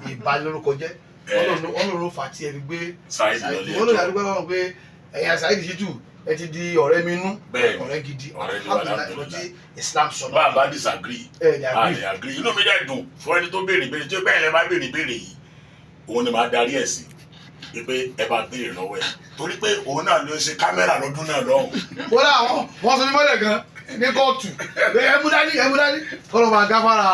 ìbanilórúkọ jẹ́ ọlọ́run fà tí ẹ fi gbé Saheed wọ́n ló yà dúpẹ́ lọ́wọ́ pé ẹ̀yà Saheed Shittu ẹ ti di ọ̀rẹ́ mi nú ọ̀rẹ́ gidi alhamdulilayi tí Islam sọ náà. bá a bá disagree a lè agree inú mi dẹ̀ dùn fún ẹni tó béèrè béèrè tí ó bẹ́ẹ̀ lẹ́ bá béèrè béèrè yìí òun ni màá darí ẹ̀ sí pé ẹ bá béèrè lọ́wọ́ ẹ̀ torí pé òun náà ló ṣe kámẹ́rà lọ́dún náà lọ́hùn. wọ́n náà wọ́n sọ mímọ́lẹ̀ gan ní kóòtù ẹmúdání kọ́lọ́ máa gáfárà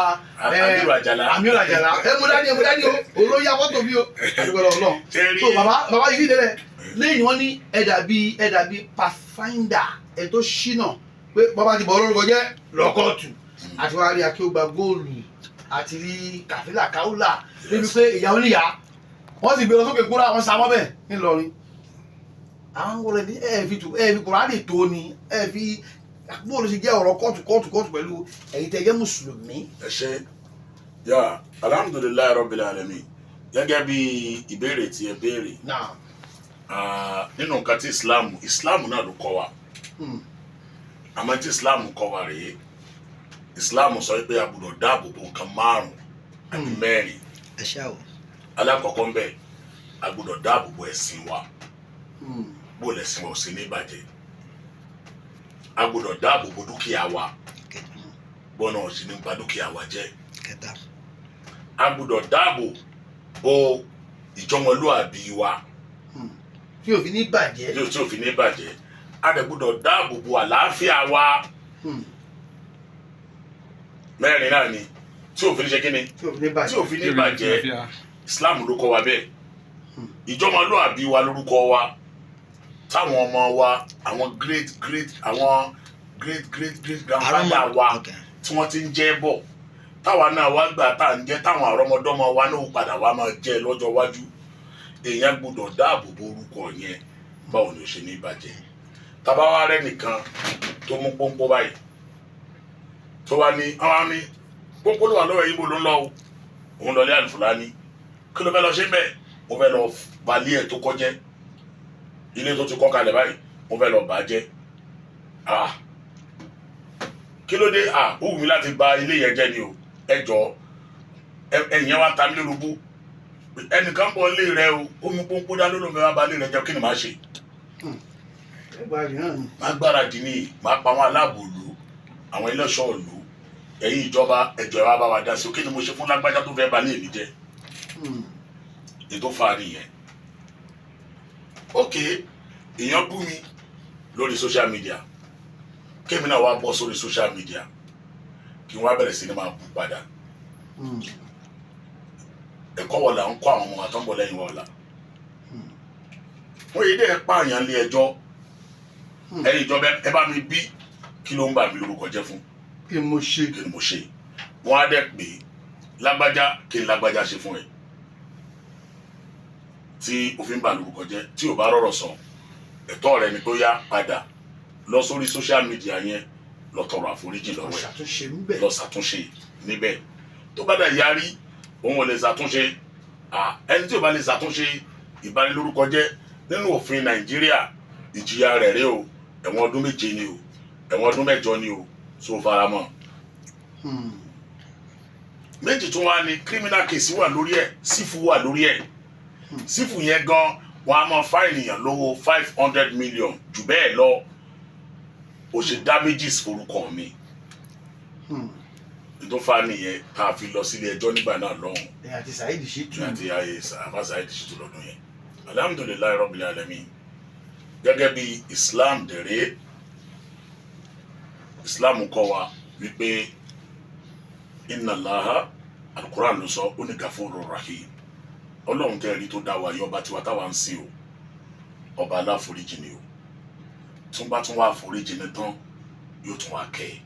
Amiru Ajala ẹmúdání o olóyè afọ́tò bí o àdúgbò ọlọ́run so bàbá yìí délẹ̀ lẹ́yìn wọn ní ẹ dàbí pathfinder ẹ tó ṣínà pé bàbá ti bọ̀ lórúkọ jẹ́ lọ́kọ̀ọ̀tù àti wàá rí akéwògbà góòlù àti rí kàfílà káwùlà níbi pé ìyàwó níyà wọ́n sì gbé lọ sókè kúrò àwọn sàmọ́ bẹ́ẹ̀ ńìlọrin àwọn wọlé ní ẹ fi Kùránì tó ni ẹ fi bó ló ṣe jẹ́ ọ̀rọ̀ kóòtù pẹ̀lú ẹ̀yin tẹ́ jẹ́ mùsùlùmí. ẹ ṣe yà alhamdulilayi rabbil alamin gẹ́gẹ́ bí ìbéèrè tí ẹ béèrè nínú nǹkan tí islam náà ló kọ́ wa àmọ́ tí islam kọ́ wa rèé islam sọ pé a gbọ́dọ̀ dáàbò bo nǹkan márùn-ún àbí mẹ́rin alákọ̀ọ́kọ́ ń bẹ a gbọ́dọ̀ dáàbò bo ẹ̀sìn wa bó lẹ̀sìn wa ò sí ní ìbàjẹ́ a gbọ́dọ̀ dáàbò bo dúkìá wa bọ́nà ò sí ní ba dúkìá wa jẹ́ a gbọ́dọ̀ dáàbò bo ìjọmọlúàbí wa tí ò fi ní bàjẹ́ tí ò fi ní bàjẹ́ a dẹ̀ gbọ́dọ̀ dáàbò bo àlàáfíà wa mẹ́rin náà ni tí ò fi ní ṣe kíni tí ò fi ní bàjẹ́ Islam ló kọ́ wa bẹ́ẹ̀ ìjọmọlúàbí wa lórúkọ wa táwọn ọmọ wa àwọn great grandfather wa tí wọ́n ti ń jẹ́ bọ̀ táwa náà wá gbà tá à ń jẹ́ táwọn àrọ́mọdọ́mọ wa náà padà wá máa jẹ́ lọ́jọ́ iwájú èèyàn gbọ́dọ̀ dáàbò bo orúkọ yẹn báwo ni ó ṣe ní ìbàjẹ́ tábà wá rẹ́ nìkan tó mú pọ́npọ́ báyìí tó wá ní àwọn àmì pọ́npọ́ ló wà lọ́wọ́ yìí bó ló ń lọ o òun lọ lé Al-Fulani kí ló fẹ́ lọ ṣe bẹ́ẹ̀ mo fẹ́ lọ balẹ̀ ẹ̀ tó kọjẹ́ ilé tó ti kọ́ kalẹ̀ báyìí mo fẹ́ lọ bàjẹ́ kí ló dé ó wù mí láti bà ilé yẹn jẹ́ ni o ẹ jọ ẹ̀yìn wa ta mí lórúkú ẹnìkan bọ̀ lé rẹ o ó mú pọ́npọ́ dá lórí mi wá bà lé rẹ jẹ́ kí ni màá ṣe. máa gbáradì ní máa pa àwọn aláàbò ìlú àwọn ẹlẹ́ṣọ́ ìlú ẹ̀yin ìjọba ẹ̀jọ̀ ẹ̀ wá bá wa dá sí o kí ni mo ṣe fún lágbájá tó fẹ́ bà lé mi jẹ́ ètò fa nìyẹn. ok èèyàn bú mi lórí social media kémi náà wá bọ́ sórí social media kí wọ́n á bẹ̀rẹ̀ sí ni máa bú padà ẹ̀kọ́ wọ̀là ń kọ́ àwọn ọmọ àtọ́nbọ̀ lẹ́yìn wọ̀là wọ́n yé dẹ́ pààyàn lé ẹjọ́ ẹ̀yin ìjọba ẹ bá mi bí kí ló ń bà mí lórúkọ jẹ́ fún kí ni mo ṣe wọ́n á dẹ́ pé lágbájá kí ni lágbájá ṣe fún ẹ tí òfin bà lórúkọ jẹ́ tí ò bá rọ̀rọ̀ sọ ẹ̀tọ́ rẹ ni tó yá padà lọ sórí social media yẹn lọ tọrọ àforíjì lọ́wọ́ ẹ̀ lọ ṣàtúnṣe níbẹ̀ tó bá dà yarí òun ò lè ṣàtúnṣe ẹni tí ò bá lè ṣàtúnṣe ìbanilórúkọ jẹ́ nínú òfin Nàìjíríà ìjìyà rẹ̀ rẹ̀ o ẹ̀wọ̀n ọdún 7 ni o ẹ̀wọ̀n ọdún 8 ni o so faramọ́ méjì tún wá ní criminal case wà lórí ẹ̀ sífù wà lórí ẹ̀ sífù yẹn gan wọn a máa fa ènìyàn lówó 500 million jù bẹ́ẹ̀ lọ ó ṣe damages forúkọ mi tó fa nìyẹn tá a fi lọ sílé ẹjọ́ nígbà náà lọ́hùn àti Saheed Shittu àti ayé àbá Saheed Shittu lọ́dún yẹn alhamdulilayi rabbil alamin gẹ́gẹ́ bí Islam dẹ̀rẹ́ Islam kọ́ wa wípé inna Allaha Al-Qur'an ló sọ ó ní Ghafurur Rahim ọlọ́run tẹ́ẹ̀rí tó dá wa yọ ọba tiwa táwa ń sìn o ọba aláforíjì ni o tún bá tún wá foríjì ní tán yóò tún wá kẹ́ ẹ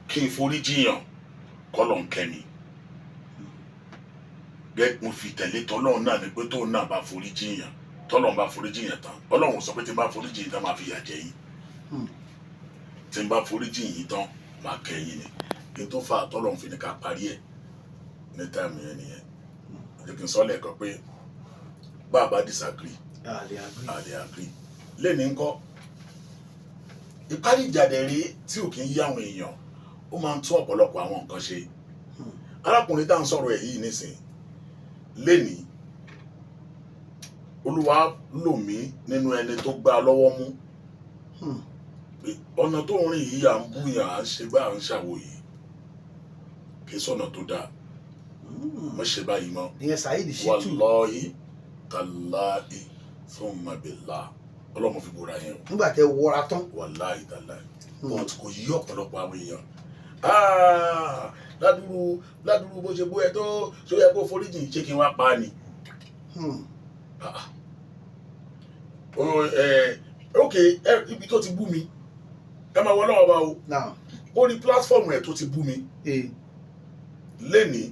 kí n foríjì yàn kọ́lọ̀ ń kẹ́ mi gẹ́gẹ́ mo fi tẹ̀lé tọ́lọ́run náà ni pé tóun náà bá foríjì yàn tọ́lọ́run bá foríjì yàn tán ọlọ́run sọ pé tí n bá foríjì yìí tán máa fi yà jẹ yín tí n bá foríjì yìí tán máa kẹ́ yín ni kí n tó fa tọ́lọ́run fi ní ká parí ẹ̀ ní táìmù yẹn nìyẹn jẹ́kí n sọ lẹ́ẹ̀kan pé bá a bá disagree àlè agree lẹ́ni ńkọ́ ìparí ìjà dẹ̀ rí tí ò kí ń yí àwọn èèyàn ó máa ń tún ọ̀pọ̀lọpọ̀ àwọn nǹkan ṣe arákùnrin tá à ń sọ̀rọ̀ ẹ̀ yìí nísìnyí lénìí Olúwa lò mí nínú ẹni tó gbá lọ́wọ́ mú ọ̀nà tó ń rìn yìí à ń búyàn à ń ṣe bá à ń ṣàwò yìí kì í sọ̀nà tó dáa mo ṣe báyìí mọ́ ìyẹn Saheed Shittu wallahi tallahi thumma billah ọlọ́mọ fi bóra yẹn o nígbà tẹ wọra tán wallahi tallahi but kò yí ọ̀pọ̀lọpọ̀ àwọn èèyàn ládùúrú bó ṣe bó ẹ tó ṣó yẹ kó foríjì ṣé kí n wá pa á ni. ok ibi tó ti bú mi ẹ máa wọ náà bá o ó ní platform ẹ tó ti bú mi lẹ́nìí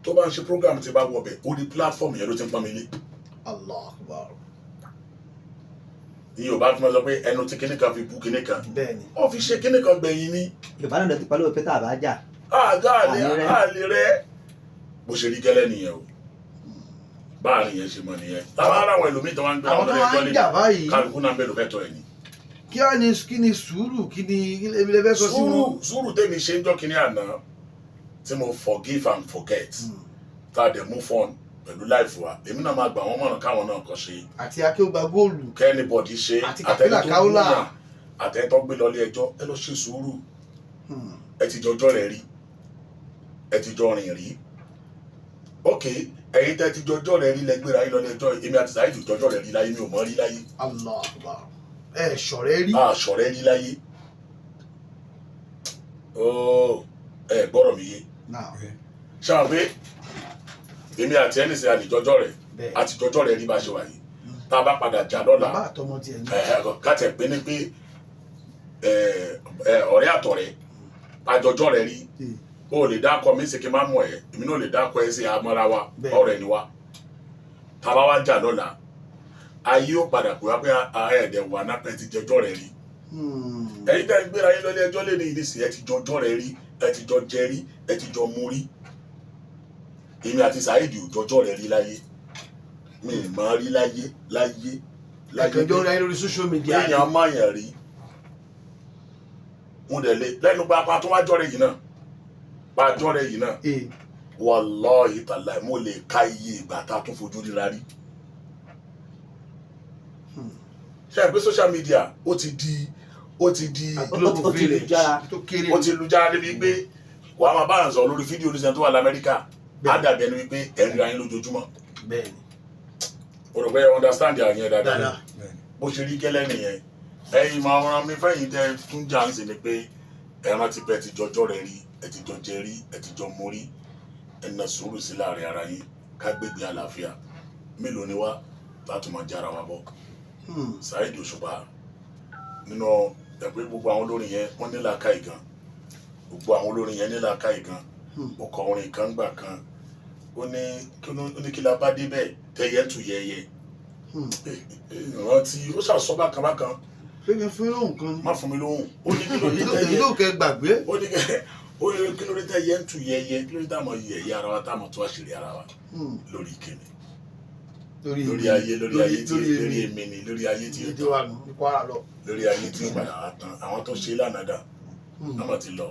tó bá ń ṣe program tí bá wọ bẹ̀ ó ní platform yẹn ló ti ń pọ́n mi lé. Allah akbar. Yorùbá fi máa sọ pé ẹnu tí kíní kan fi bú kíní kan bẹ́ẹ̀ni ó fi ṣe kíní kan gbẹ̀yìn ni. Yorùbá náà ti pariwo pé tá a bá jà. àlè rẹ bó ṣe rí gẹ́lẹ́ nìyẹn o báàrin yẹn ṣe mọ nìyẹn táwọn ará àwọn ẹlòmíì tó wá ń gbé àwọn ọlọ́dẹ ẹjọ́ lé kálukú náà bẹ̀rù fẹ́tọ̀ ẹ̀ ni. kí ni sùúrù kí ni ilé fẹ́ sọ sí wọn. sùúrù tèmi ṣe ń jọ́ kíní àná tí mo forgive and forget tá a dẹ̀ move on pẹ̀lú láìfù wa èmi náà máa gbà wọ́n mọ̀ràn káwọn náà kọ́ ṣe. àti akéwògbà góòlù. kẹ́nìbọ̀dì ṣe àtẹ̀tọ́ káwọ́là àtẹ̀tọ́ gbé lọlé ẹjọ́ ẹ lọ ṣe sùúrù ẹ ti jọjọ́ rẹ̀ rí ẹ ti jọ rìn rí ok ẹ̀yin tẹ́ ti jọjọ́ rẹ̀ rí lẹ́gbẹ̀rẹ̀ ayé lọlé ẹjọ́ èmi àti Saheed jọjọ́ rẹ̀ rí láyé mi ò mọ̀ rí láyé. Allah akbar. ẹ ṣọ̀rẹ́ rí. ṣọ̀rẹ́ rí láyé ẹ gbọ́dọ̀ mi yé ṣáà pé èmi àti ẹni sẹ àdìjọjọ rẹ àtijọjọ rẹ rí bá ṣe wà yìí tá a bá padà jà lọ́la káàtẹ pé ní pé ọ̀rẹ́ àtọ̀rẹ́ àjọjọ rẹ rí o lè dákọ mi sì kí n má mọ ẹ èmi náà lè dákọ ẹ sí amọ́ra wa ọ̀rẹ́ ni wa tá a bá wá jà lọ́la ayé ó padà pé wá pé ẹ̀ẹ́dẹ̀ wà nápẹ́ ti jọjọ rẹ rí ẹ̀yin tẹ́ ń gbéra yín lọ́lé ẹjọ́ lé ní ìdísì ẹ ti jọjọ rẹ rí ẹ ti jọ jẹ rí ẹ ti jọ mú rí èmi àti Saheed òjọjọ rẹ rí láyé mi ì máa rí láyé àjọjọ rẹ lórí social media èèyàn máyàn rí mo dẹ̀ lé lẹ́nu pa tó wá jọ rẹ yìí náà pa jọ rẹ yìí náà wallahi tallahi mo lè ka iye ìgbà tá a tún fojú ríra rí ṣe àgbẹ̀ social media ó ti lu jára débi pé wàá máa bá àǹsọ̀ lórí fídíò olùsẹ̀ tó wà l'Amẹ́ríkà á dàbí ẹni wípé ẹ̀rí ayé lójoojúmọ́. bẹ́ẹ̀ni. o rò pé understand àyẹn dáadáa bó ṣe rí gẹ́lẹ́ nìyẹn ẹ̀yin máa rán mi fẹ́yìn tẹ́ tún jà ń sìn ni pé ẹran ti pẹ́ ti jọjọ́ rẹ rí ẹ ti jọ jẹ rí ẹ ti jọ mú rí ẹ na sùúrù sí láàrin ara yín ká gbégbé àlàáfíà mélòó ni wá láti máa jára wa bọ̀. Saheed Òṣùpá nínú ẹgbẹ́ gbogbo àwọn olórin yẹn wọ́n ní làákàyè gan gbogbo àwọn olórin yẹn ní làákàyè gan ó kọ orin kan gbà kan ó ní kí la bá dé bẹ́ẹ̀ tẹ́yẹ tù yẹyẹ ìrántí ó ṣàṣọ bákan bákan. fẹ́mi fún mi lóhùn kan. má fún mi lóhùn. ó ní kí ló dé tẹ́yẹ ìlú kẹ gbàgbé. ó ní kí ló dé tẹ́yẹ tù yẹyẹ kí ló dé táwọn yẹyẹ ara wa táwọn tó àṣírí ara wa lórí ìkíni lórí ayé tí lórí èmi ni lórí ayé tí ó tán lórí ayé tí ó padà wá tán àwọn tó ṣe lánàá dà àwọn ti lọ.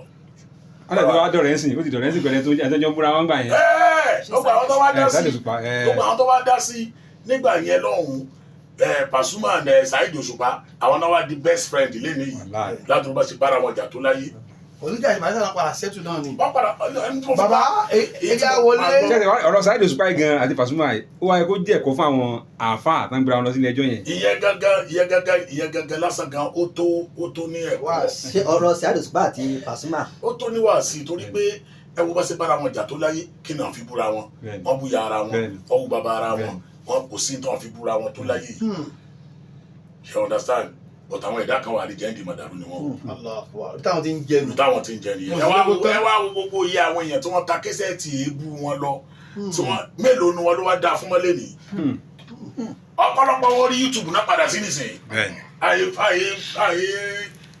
alẹ́ wa dọ̀rẹ́ sìn ó ti dọ̀rẹ́ sìn pẹ̀lú ẹ̀tọ́jọ́ múra wọn gbà yẹn. gbogbo àwọn tó wá dá sí nígbà yẹn lọ́hùn-ún Pasuma and Saheed Òṣùpá àwọn náà wá di best friend lẹ́nu yìí látọ̀ bá ṣe bára wọn jà tó láyé. oníjà ìbáṣà náà padà ṣẹ́tù náà ni. wọ́n padà bàbá ẹ̀yà wọlé. ọ̀rọ̀ Saheed Òṣùpá gan àti Pasuma yìí ó wáyé kó jẹ́ ẹ̀kọ́ fún àwọn àáfàá àtàǹgbéra wọn lọ sílé ẹjọ́ yẹn. ìyẹn gangan lásán gan ó tó ní ẹ̀kọ́. ṣé ọ̀rọ̀ Saheed Òṣùpá àti Pasuma. ó tó ní wàásì torí pé ẹ wo bá ṣe bára wọn jà tó láyé kí náà fi búra wọn wọn bú ya ara wọn wọn bú bàbá ara wọn wọn kò sí nítorí wọn fi búra wọn tó láyé yìí you understand but àwọn ẹ̀dá kan wà ní jẹ́ndì mọ̀dàrú ni wọ́n. táwọn ti ń jẹ nù. táwọn ti ń jẹ nìyẹn. ẹ wá wo gbogbo iye àwọn èèyàn tí wọ́n ta kẹ́sẹ̀tì èébú wọn lọ tí wọ́n mélòó ni wọ́n ló wá dáa fún mọ́lẹ́ nìyí. ọ̀pọ̀lọpọ̀ wọn rí YouTube náà padà sí nìsín. àyè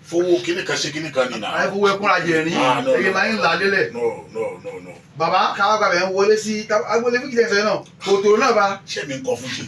fowó kíní kan ṣe kíní kan nìyà. àyè fowó ẹkún ajẹ ní ẹyẹ máa ń là lélẹ̀. no. bàbá káwá gbàgbẹ́ ń wọlé sí agboolé fíkìtì ẹ̀sẹ̀ náà kòtò náà bá. ṣé mi ń kọ fún jì.